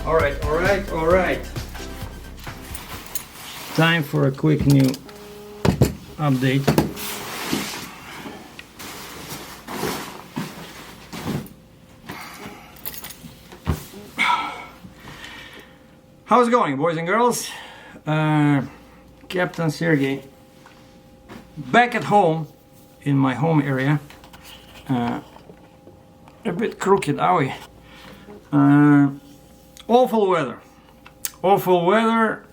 All right. Time for a quick new update. How's it going, boys and girls? Captain Sergey back at home in my home area. A bit crooked, are we? Awful weather.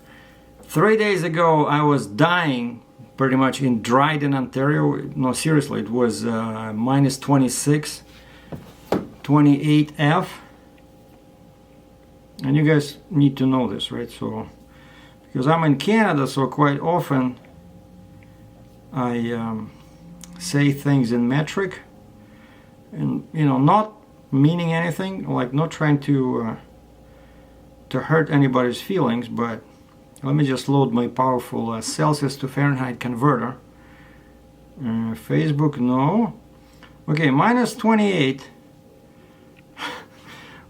3 days ago I was dying pretty much in Dryden, Ontario. No, seriously, it was minus 26, 28 F. And you guys need to know this, right? So, because I'm in Canada, so quite often I say things in metric, and not meaning anything, like not trying to hurt anybody's feelings. But let me just load my powerful Celsius to Fahrenheit converter. Facebook, no. Okay, minus 28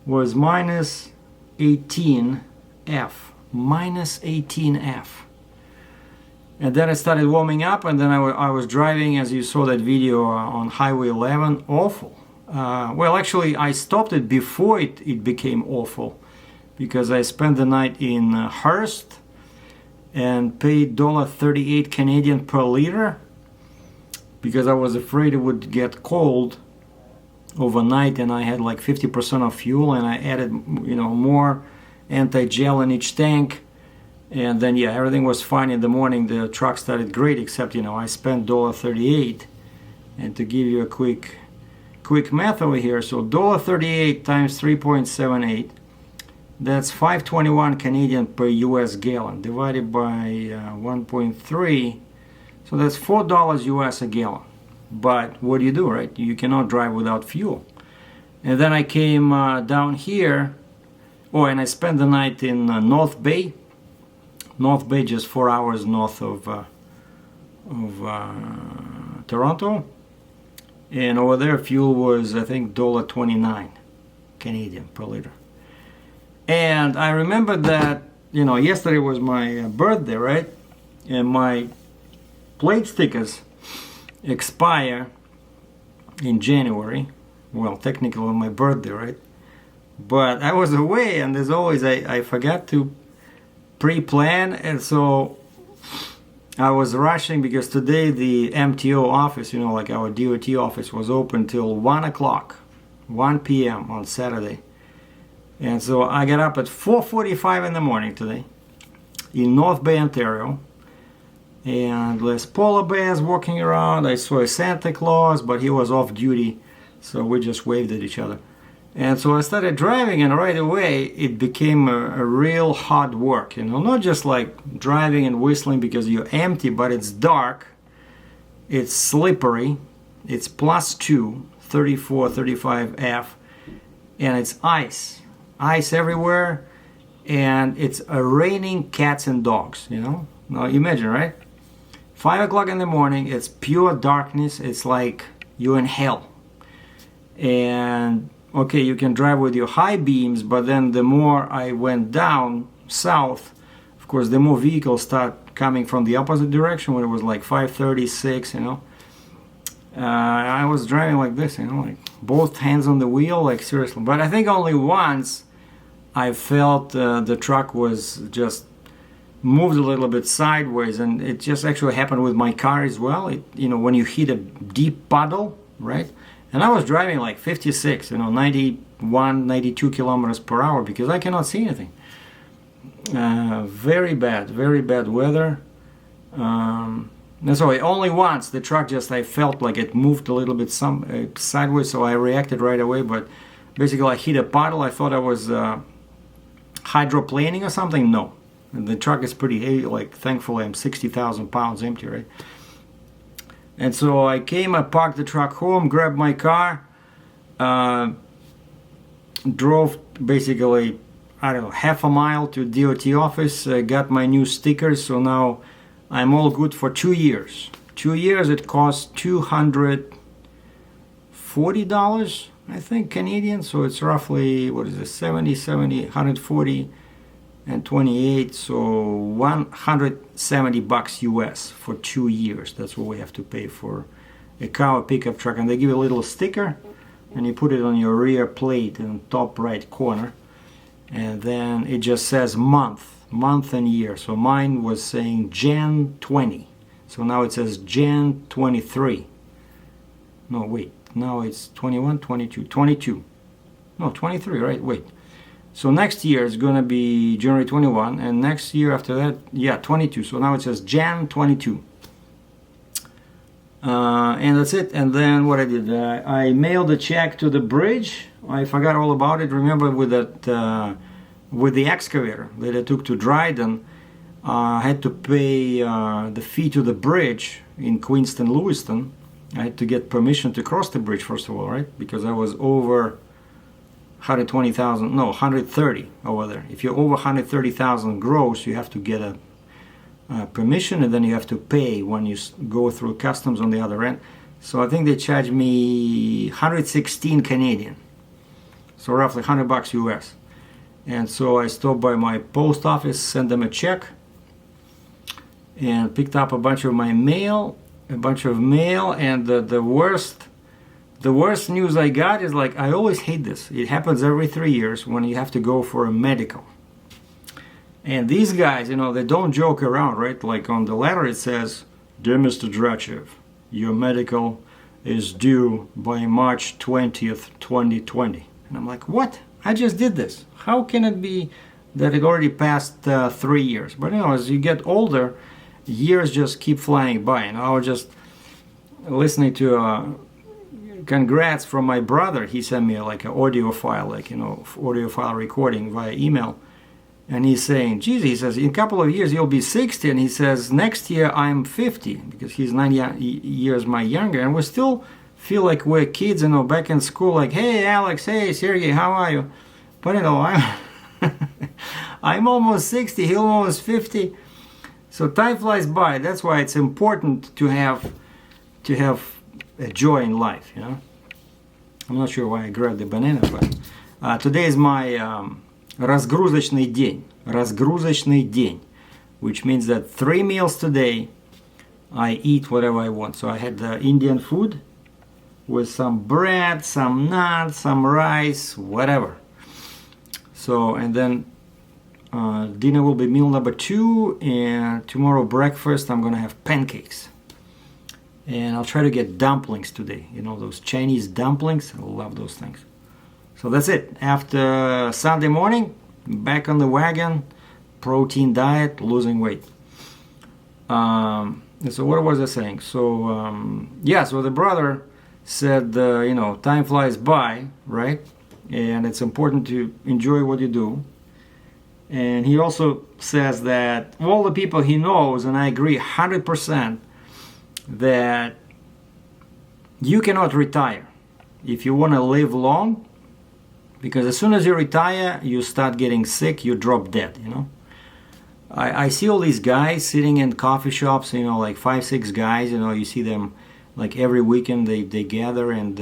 was minus 18 F. Minus 18 F. And then it started warming up, and then I was driving, as you saw that video on Highway 11. Awful. Well, actually, I stopped it before it became awful, because I spent the night in Hearst and paid $1.38 Canadian per liter, because I was afraid it would get cold overnight, and I had like 50% of fuel, and I added more anti-gel in each tank, and then yeah, everything was fine. In the morning the truck started great, except I spent $1.38. And to give you a quick math over here, so $1.38 times 3.78, that's 521 Canadian per US gallon, divided by 1.3, so that's $4 US a gallon. But what do you do, right? You cannot drive without fuel. And then I came down here, and I spent the night in North Bay, just 4 hours north of Toronto. And over there fuel was, I think, $1.29 Canadian per liter. And I remember that, yesterday was my birthday, right? And my plate stickers expire in January. Well, technically on my birthday, right? But I was away, and as always I forgot to pre-plan, and so I was rushing, because today the MTO office, like our DOT office, was open till 1 p.m. on Saturday. And so I got up at 4:45 in the morning today in North Bay, Ontario, and there's polar bears walking around. I saw a Santa Claus, but he was off duty, so we just waved at each other. And so I started driving, and right away it became a real hard work, not just like driving and whistling because you're empty, but it's dark, it's slippery, it's +2, 34, 35 F, and it's ice everywhere, and it's raining cats and dogs. Now imagine, right? 5 o'clock in the morning, it's pure darkness, it's like you're in hell. And okay, you can drive with your high beams, but then the more I went down south, of course, the more vehicles start coming from the opposite direction, when it was like 5:30, 6, I was driving like this, like both hands on the wheel, like seriously. But I think only once I felt the truck was just moved a little bit sideways, and it just actually happened with my car as well. When you hit a deep puddle, right? And I was driving like 56, 91, 92 kilometers per hour, because I cannot see anything. Very bad weather. And so only once the truck I felt like it moved a little bit sideways, so I reacted right away. But basically I hit a puddle. I thought I was hydroplaning or something. No. And the truck is pretty heavy, like thankfully I'm 60,000 pounds empty, right? And so I parked the truck home, grabbed my car, drove basically, half a mile to DOT office, got my new stickers, so now I'm all good for 2 years. 2 years, it costs $240 I think, Canadian. So it's roughly, what is it, 70, 140 and 28, so $170 US for 2 years. That's what we have to pay for a car or pickup truck. And they give you a little sticker, and you put it on your rear plate in the top right corner, and then it just says month and year. So mine was saying Jan 20, so now it says Jan 23. No, wait, now it's 21, 22, 22. No, 23, right? Wait. So next year is going to be January 21, and next year after that, yeah, 22. So now it says Jan 22. And that's it. And then what I did, I mailed a check to the bridge. I forgot all about it. Remember with that, with the excavator that I took to Dryden, I had to pay the fee to the bridge in Queenston, Lewiston. I had to get permission to cross the bridge first of all, right? Because I was over 120,000, no, 130 over there. If you're over 130,000 gross, you have to get a permission, and then you have to pay when you go through customs on the other end. So I think they charged me 116 Canadian, so roughly $100 US. And so I stopped by my post office, sent them a check, and picked up a bunch of my mail, and the worst news I got is, like, I always hate this. It happens every 3 years when you have to go for a medical. And these guys, you know, they don't joke around, right? Like on the letter it says, "Dear Mr. Drachev, your medical is due by March 20th, 2020. And I'm like, what? I just did this. How can it be that it already passed 3 years? But, you know, as you get older, years just keep flying by. And I was just listening to congrats from my brother. He sent me like an audio file, like, you know, audio file recording via email. And he's saying, geez, he says, in a couple of years you'll be 60. And he says, next year I'm 50, because he's 9 years my younger. And we still feel like we're kids, you know, back in school, like, hey, Alex, hey, Sergey, how are you? But, you know, I'm almost 60, he's almost 50. So time flies by. That's why it's important to have a joy in life, you know. I'm not sure why I grabbed the banana, but today is my разгрузочный день, which means that 3 meals today I eat whatever I want. So I had the Indian food with some bread, some nuts, some rice, whatever. So, and then dinner will be meal number 2, and tomorrow breakfast I'm gonna have pancakes. And I'll try to get dumplings today, you know, those Chinese dumplings. I love those things. So that's it. After Sunday morning, back on the wagon, protein diet, losing weight. So what was I saying? So yeah, so the brother said, you know, time flies by, right? And it's important to enjoy what you do. And he also says that all the people he knows, and I agree 100%, that you cannot retire if you want to live long, because as soon as you retire you start getting sick, you drop dead, you know. I see all these guys sitting in coffee shops, you know, like 5-6 guys, you know, you see them like every weekend they gather, and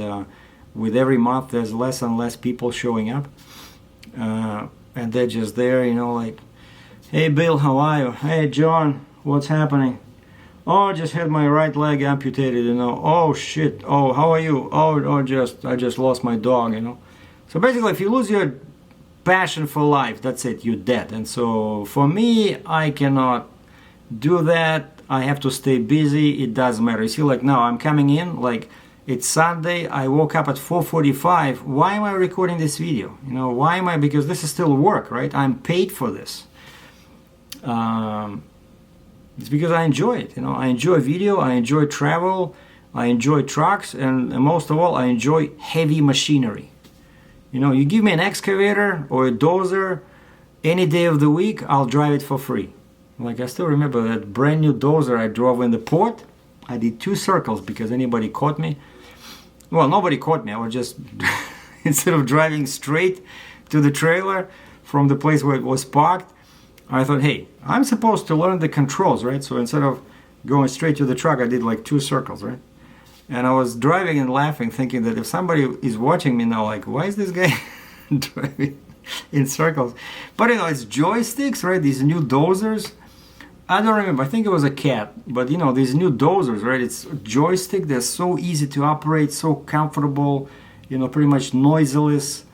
with every month there's less and less people showing up, and they're just there, you know, like, hey Bill, how are you? Hey John, what's happening? Oh, I just had my right leg amputated, you know. Oh shit. Oh, how are you? Oh, I just lost my dog, you know. So basically, if you lose your passion for life, that's it, you're dead. And so for me, I cannot do that. I have to stay busy. It doesn't matter. You see, like now I'm coming in, like it's Sunday. I woke up at 4:45. Why am I recording this video? You know, why am I? Because this is still work, right? I'm paid for this. It's because I enjoy it, you know. I enjoy video, I enjoy travel, I enjoy trucks, and most of all, I enjoy heavy machinery. You know, you give me an excavator or a dozer any day of the week, I'll drive it for free. Like, I still remember that brand new dozer I drove in the port. I did 2 circles because anybody caught me. Well, nobody caught me. I was just, instead of driving straight to the trailer from the place where it was parked, I thought, hey, I'm supposed to learn the controls, right? So instead of going straight to the truck, I did like 2 circles, right? And I was driving and laughing, thinking that if somebody is watching me now, like, why is this guy driving in circles? But it's joysticks, right? These new dozers. I don't remember. I think it was a cat. But these new dozers, right? It's joystick. They're so easy to operate, so comfortable. Pretty much noiseless.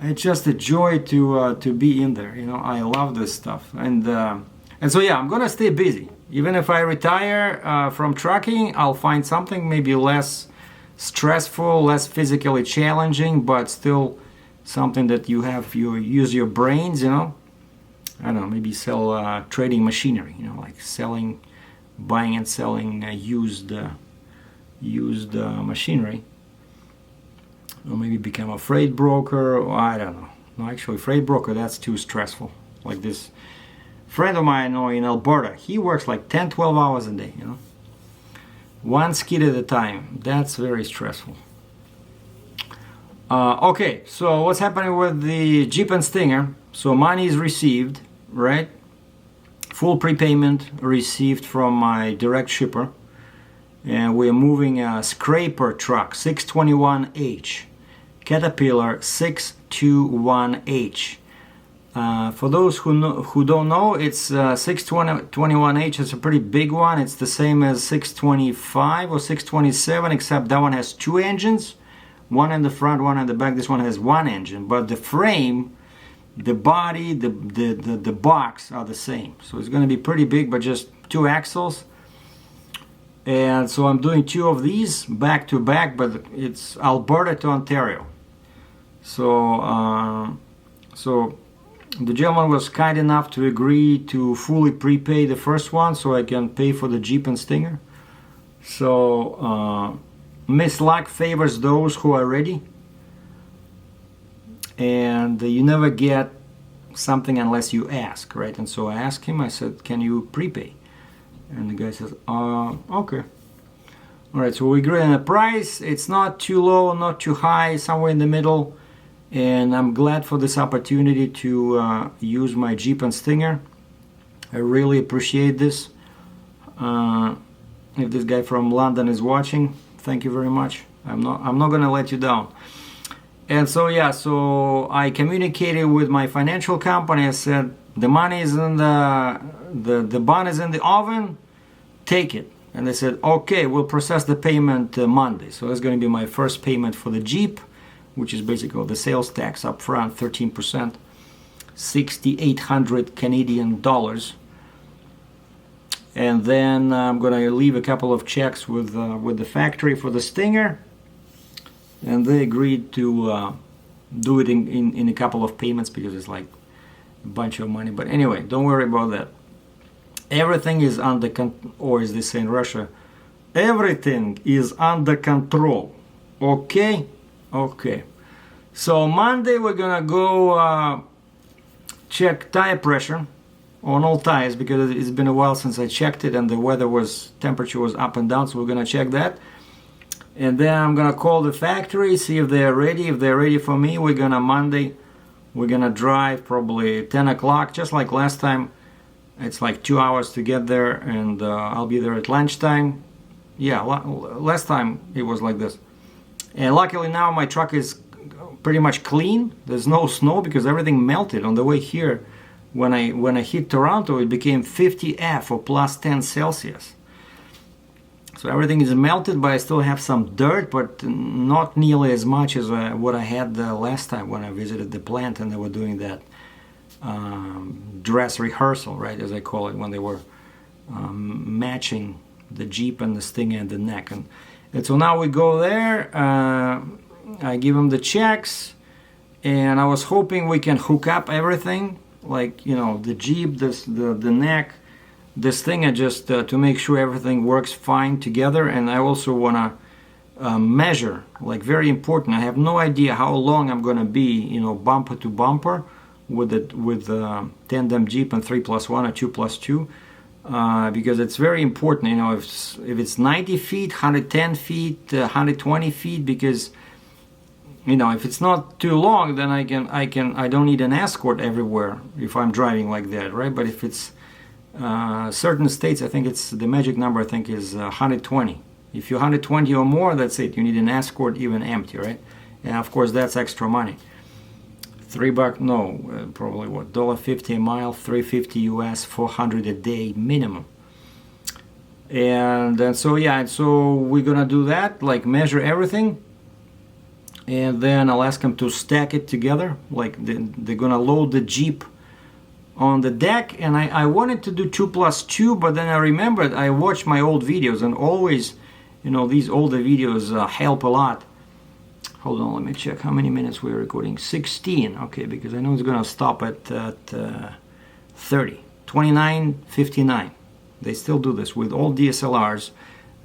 It's just a joy to be in there. I love this stuff. And so yeah, I'm gonna stay busy. Even if I retire from trucking, I'll find something maybe less stressful, less physically challenging, but still something that you use your brains. I don't know, maybe sell trading machinery. Like buying and selling used machinery. Or maybe become a freight broker, or I don't know. No, actually, freight broker, that's too stressful. Like this friend of mine in Alberta, he works like 10, 12 hours a day, One skid at a time. That's very stressful. Okay, so what's happening with the Jeep and Stinger? So money is received, right? Full prepayment received from my direct shipper. And we're moving a scraper truck, 621H. Caterpillar 621H. For those who don't know, it's 621H. It's a pretty big one. It's the same as 625 or 627, except that one has two engines, one in the front, one in the back. This one has one engine, but the frame, the body, the box are the same. So it's going to be pretty big, but just two axles. And so I'm doing two of these back to back, but it's Alberta to Ontario. So the gentleman was kind enough to agree to fully prepay the first one so I can pay for the Jeep and Stinger. So Miss Luck favors those who are ready. And you never get something unless you ask, right? And so I asked him, I said, can you prepay? And the guy says, okay. All right, so we agree on a price. It's not too low, not too high, somewhere in the middle. And I'm glad for this opportunity to use my Jeep and Stinger. I really appreciate this. If this guy from London is watching, thank you very much. I'm not gonna let you down. And so yeah, so I communicated with my financial company. I said, the money is in the bun is in the oven, take it. And they said, okay, we'll process the payment Monday. So that's going to be my first payment for the Jeep, which is basically the sales tax up front, 13%, 6,800 Canadian dollars. And then I'm going to leave a couple of checks with the factory for the Stinger. And they agreed to do it in a couple of payments because it's like a bunch of money. But anyway, don't worry about that. Everything is under control, or as they say in Russia, everything is under control. Okay? Okay. So Monday we're gonna go check tire pressure on all tires because it's been a while since I checked it and the temperature was up and down, so we're gonna check that. And then I'm gonna call the factory, see if they're ready. If they're ready for me, Monday we're gonna drive probably 10 o'clock, just like last time. It's like 2 hours to get there, and I'll be there at lunchtime. Yeah, last time it was like this. And luckily now my truck is pretty much clean. There's no snow because everything melted on the way here. When I hit Toronto, it became 50F or plus 10 Celsius. So everything is melted, but I still have some dirt, but not nearly as much as what I had last time when I visited the plant and they were doing that dress rehearsal, right, as I call it, when they were matching the Jeep and the Stinger and the neck. And so now we go there, I give them the checks, and I was hoping we can hook up everything, like, the Jeep, the neck, the Stinger, just to make sure everything works fine together. And I also want to measure, like, very important. I have no idea how long I'm going to be, bumper to bumper with tandem Jeep and 3+1 or 2+2, because it's very important, if it's 90 feet, 110 feet, 120 feet, because if it's not too long, then I don't need an escort everywhere if I'm driving like that, right? But if it's certain states, I think it's the magic number, I think, is 120. If you're 120 or more, that's it. You need an escort even empty, right? And of course that's extra money. $3, no, probably what, $1.50 a mile, $3.50 US, 400 a day minimum. And so yeah, and so we're gonna do that, like measure everything, and then I'll ask them to stack it together. Like they're gonna load the Jeep on the deck, and I wanted to do 2+2, but then I remembered I watched my old videos, and always, you know, these older videos help a lot. Hold on, let me check how many minutes we're recording. 16, okay, because I know it's gonna stop at 30. 29:59. They still do this with all DSLRs.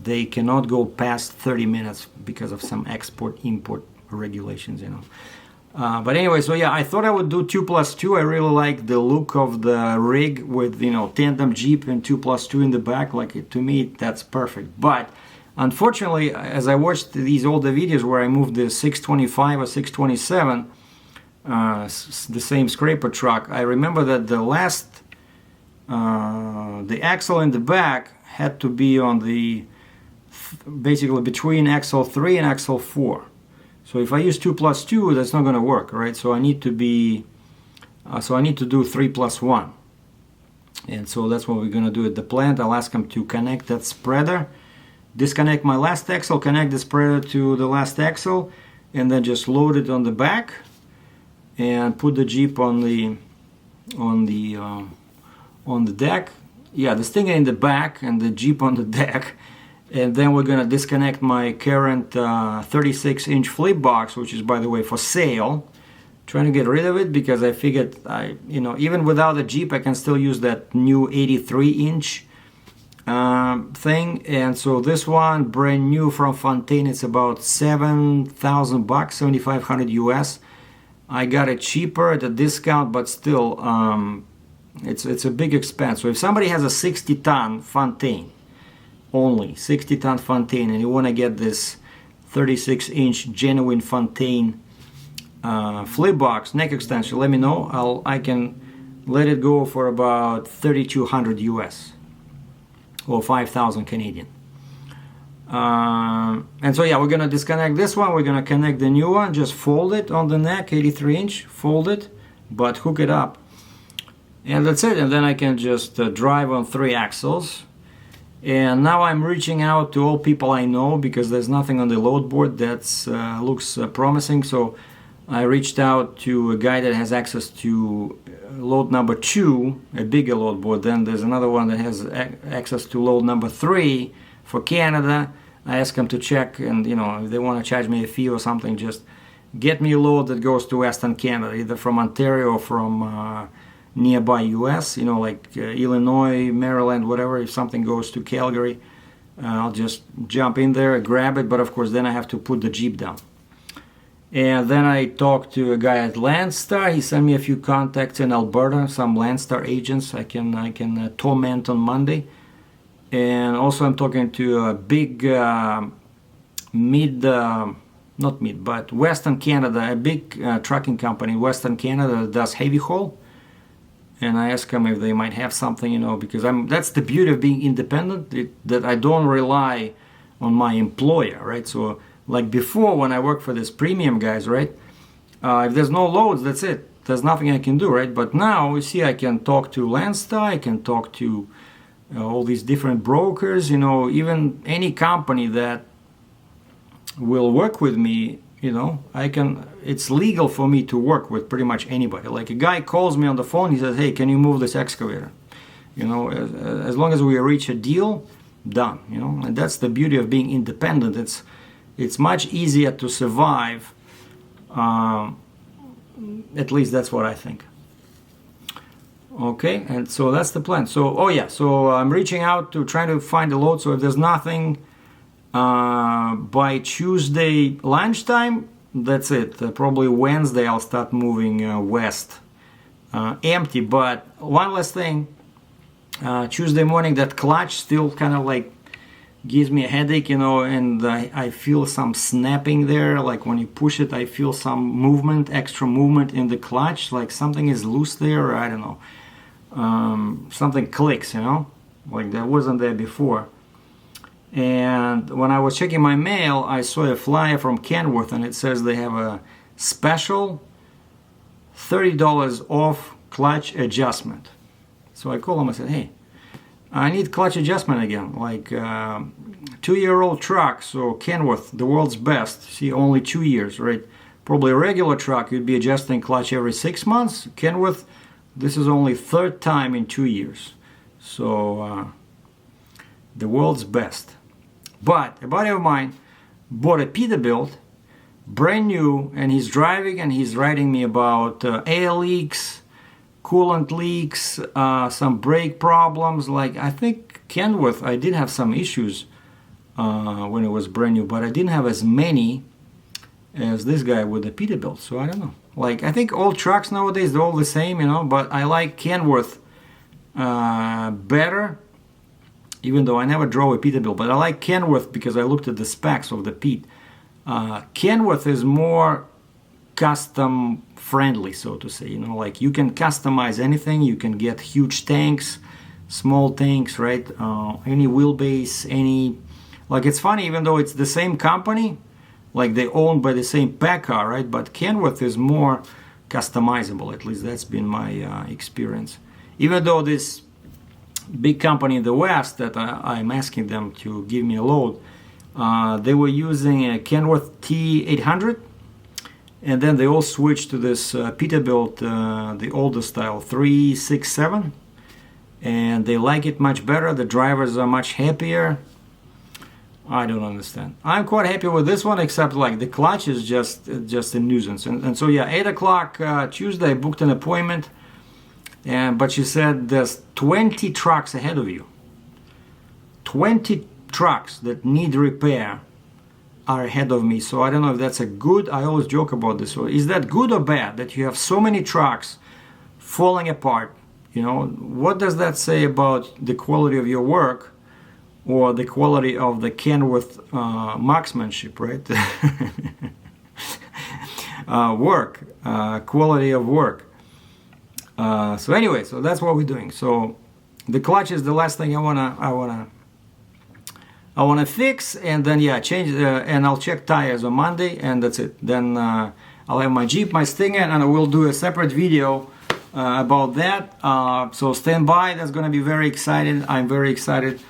They cannot go past 30 minutes because of some export-import regulations, you know. But anyway, so yeah, I thought I would do 2+2. I really like the look of the rig with, you know, tandem Jeep and 2+2 in the back. Like, to me, that's perfect. But unfortunately, as I watched these older videos where I moved the 625 or 627, the same scraper truck, I remember that the last, the axle in the back had to be on the, basically between axle 3 and axle 4. So if I use 2+2, that's not going to work, right? So I need to be, so I need to do 3+1. And so that's what we're going to do at the plant. I'll ask them to connect that spreader, disconnect my last axle, connect the spreader to the last axle, and then just load it on the back and put the Jeep on the deck. Yeah, the Stinger in the back and the Jeep on the deck. And then we're gonna disconnect my current 36-inch flip box, which is, by the way, for sale. Trying to get rid of it because I figured you know, even without the Jeep, I can still use that new 83-inch thing. And so this one, brand new from Fontaine, it's about 7,000 bucks, 7,500 US. I got it cheaper at a discount, but still, it's a big expense. So if somebody has a 60-ton Fontaine, only 60-ton Fontaine, and you want to get this 36-inch genuine Fontaine flip box neck extension, let me know. I can let it go for about 3,200 US or 5,000 Canadian. And so yeah, we're gonna disconnect this one. We're gonna connect the new one. Just fold it on the neck, 83-inch. Fold it, but hook it up, and that's it. And then I can just drive on 3 axles. And now I'm reaching out to all people I know because there's nothing on the load board that looks promising. So I reached out to a guy that has access to load number 2, a bigger load board. Then there's another one that has access to load number 3 for Canada. I asked him to check, and you know, if they want to charge me a fee or something, just get me a load that goes to Western Canada, either from Ontario or from nearby US, you know, like Illinois, Maryland, whatever. If something goes to Calgary, I'll just jump in there, grab it, but of course then I have to put the Jeep down. And then I talked to a guy at Landstar. He sent me a few contacts in Alberta, some Landstar agents I can torment on Monday. And also I'm talking to a big Western Canada, a big trucking company in Western Canada that does heavy haul. And I asked them if they might have something, you know, because that's the beauty of being independent, that I don't rely on my employer, right? So like before, when I worked for this premium guys, right? If there's no loads, that's it. There's nothing I can do, right? But now, you see, I can talk to Landstar, I can talk to all these different brokers, you know, even any company that will work with me, you know, it's legal for me to work with pretty much anybody. Like a guy calls me on the phone, he says, hey, can you move this excavator? You know, as long as we reach a deal, done, you know. And that's the beauty of being independent. It's much easier to survive, at least that's what I think. Okay, and so that's the plan. So, oh yeah, so I'm reaching out to try to find a load. So if there's nothing by Tuesday lunchtime, that's it. Probably Wednesday I'll start moving west, empty. But one last thing, Tuesday morning that clutch still kind of like gives me a headache, you know, and I feel some snapping there. Like when you push it, I feel some movement, extra movement in the clutch, like something is loose there, or I don't know, something clicks, you know, like that wasn't there before. And when I was checking my mail, I saw a flyer from Kenworth, and it says they have a special $30 off clutch adjustment. So I called them. I said, hey, I need clutch adjustment again, like 2-year-old truck. So Kenworth, the world's best. See, only 2 years, right? Probably a regular truck, you'd be adjusting clutch every 6 months. Kenworth, this is only third time in 2 years. So the world's best. But a buddy of mine bought a Peterbilt, brand new, and he's driving and he's writing me about air leaks, coolant leaks, some brake problems. Like, I think Kenworth, I did have some issues when it was brand new, but I didn't have as many as this guy with the Peterbilt. So I don't know. Like, I think all trucks nowadays, they're all the same, you know, but I like Kenworth better. Even though I never drove a Peterbilt, but I like Kenworth because I looked at the specs of the Pete. Kenworth is more custom friendly, so to say. You know, like you can customize anything. You can get huge tanks, small tanks, right? Any wheelbase, any. Like, it's funny, even though it's the same company, like they owned by the same PACCAR, right? But Kenworth is more customizable. At least that's been my experience. Even though this big company in the West that I'm asking them to give me a load, they were using a Kenworth T800, and then they all switched to this Peterbilt, the older style 367, and they like it much better. The drivers are much happier. I don't understand. I'm quite happy with this one, except like the clutch is just a nuisance. And so yeah, 8 o'clock Tuesday, I booked an appointment. But she said there's 20 trucks ahead of you. 20 trucks that need repair are ahead of me. So I don't know if that's a good. I always joke about this. So is that good or bad that you have so many trucks falling apart? You know, what does that say about the quality of your work or the quality of the Kenworth marksmanship, right? Quality of work. So anyway, so that's what we're doing. So the clutch is the last thing I wanna fix, and then yeah, change and I'll check tires on Monday, and that's it. Then I'll have my Jeep, my Stinger, and I will do a separate video about that. So stand by. That's gonna be very exciting. I'm very excited.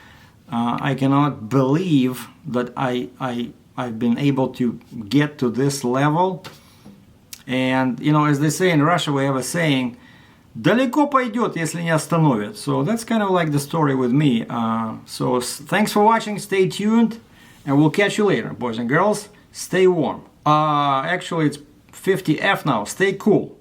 I cannot believe that I've been able to get to this level. And you know, as they say in Russia, we have a saying, далеко пойдет, если не остановит. So that's kind of like the story with me. So thanks for watching. Stay tuned, and we'll catch you later, boys and girls. Stay warm. Actually, it's 50F now. Stay cool.